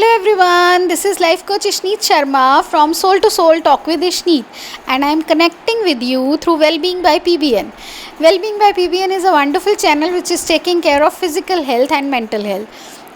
Hello everyone, this is Life Coach Ishneet Sharma from Soul to Soul Talk with Ishneet, and I am connecting with you through Wellbeing by PBN. Wellbeing by PBN is a wonderful channel which is taking care of physical health and mental health.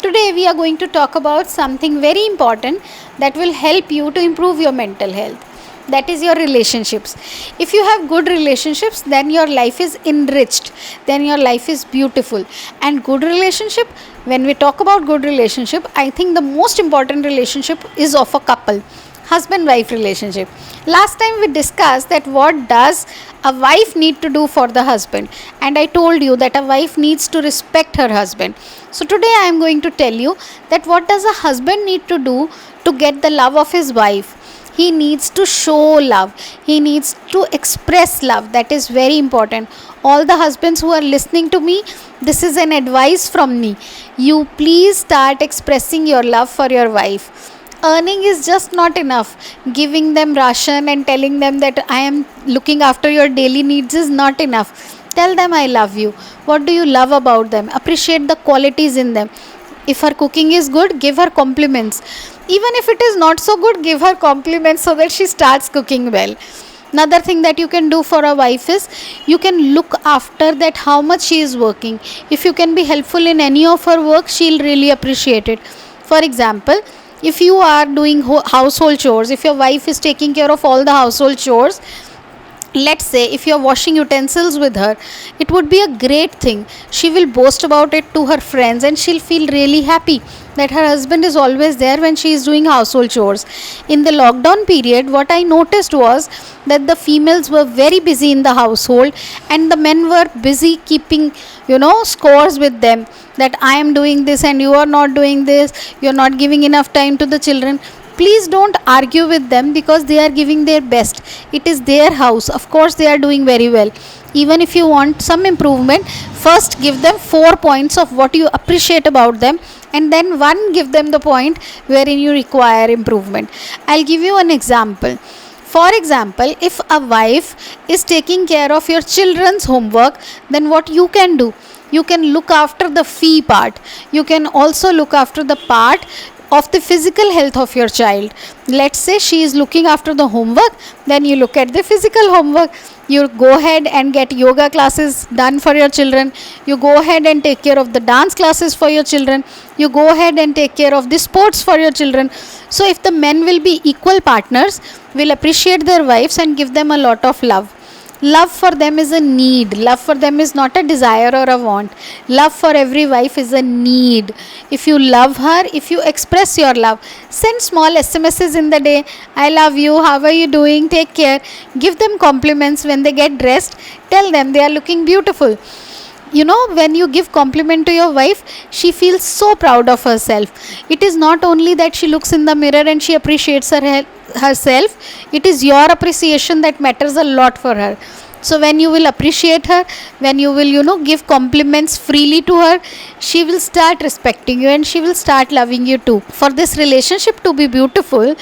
Today we are going to talk about something very important that will help you to improve your mental health. That is your relationships. If you have good relationships, then your life is enriched, then your life is beautiful. And good relationship, when we talk about good relationship, I think the most important relationship is of a couple, husband wife relationship. Last time we discussed that what does a wife need to do for the husband, and I told you that a wife needs to respect her husband. So today I am going to tell you that what does a husband need to do to get the love of his wife. He needs to show love. He needs to express love. That is very important. All the husbands who are listening to me, this is an advice from me. You please start expressing your love for your wife. Earning is just not enough. Giving them ration and telling them that I am looking after your daily needs is not enough. Tell them I love you. What do you love about them? Appreciate the qualities in them. If her cooking is good, give her compliments. Even if it is not so good, give her compliments so that she starts cooking well. Another thing that you can do for a wife is you can look after that how much she is working. If you can be helpful in any of her work, she'll really appreciate it. For example, if you are doing household chores, if your wife is taking care of all the household chores, let's say if you are washing utensils with her, it would be a great thing. She will boast about it to her friends and she'll feel really happy that her husband is always there when she is doing household chores. In the lockdown period, what I noticed was that the females were very busy in the household and the men were busy keeping scores with them, that I am doing this and you are not doing this, you are not giving enough time to the children. Please don't argue with them because they are giving their best. It is their house. Of course, they are doing very well. Even if you want some improvement, first give them 4 points of what you appreciate about them, and then give them the point wherein you require improvement. I'll give you an example. For example, if a wife is taking care of your children's homework, then what you can do? You can look after the fee part. You can also look after the part of the physical health of your child. Let's say she is looking after the homework, then you look at the physical homework. You go ahead and get yoga classes done for your children. You go ahead and take care of the dance classes for your children. You go ahead and take care of the sports for your children. So if the men will be equal partners, will appreciate their wives and give them a lot of love. Love for them is a need. Love for them is not a desire or a want. Love for every wife is a need. If you love her, if you express your love, send small SMSs in the day. I love you. How are you doing? Take care. Give them compliments when they get dressed. Tell them they are looking beautiful. When you give compliment to your wife, she feels so proud of herself. It is not only that she looks in the mirror and she appreciates herself. It is your appreciation that matters a lot for her. So when you will appreciate her, when you will give compliments freely to her, she will start respecting you and she will start loving you too. For this relationship to be beautiful,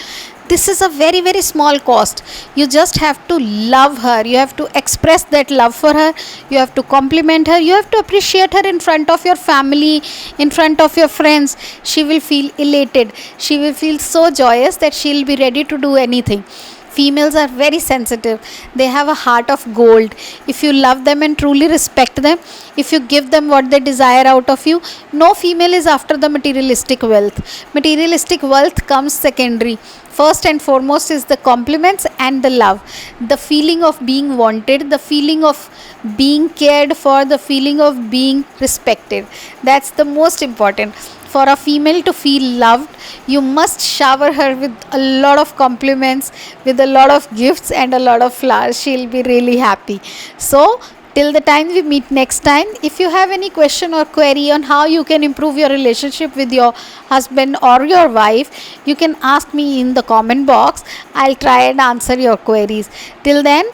this is a very, very small cost. You just have to love her. You have to express that love for her. You have to compliment her. You have to appreciate her in front of your family, in front of your friends. She will feel elated. She will feel so joyous that she will be ready to do anything. Females are very sensitive. They have a heart of gold. If you love them and truly respect them, if you give them what they desire out of you, no female is after the materialistic wealth. Materialistic wealth comes secondary. First and foremost is the compliments and the love. The feeling of being wanted, the feeling of being cared for, the feeling of being respected. That's the most important. For a female to feel loved, you must shower her with a lot of compliments, with a lot of gifts and a lot of flowers. She'll be really happy. So, till the time we meet next time, if you have any question or query on how you can improve your relationship with your husband or your wife, you can ask me in the comment box. I'll try and answer your queries. Till then,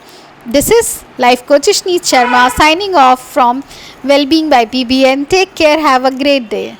this is Life Coach Ishneet Sharma signing off from Wellbeing by PBN. Take care. Have a great day.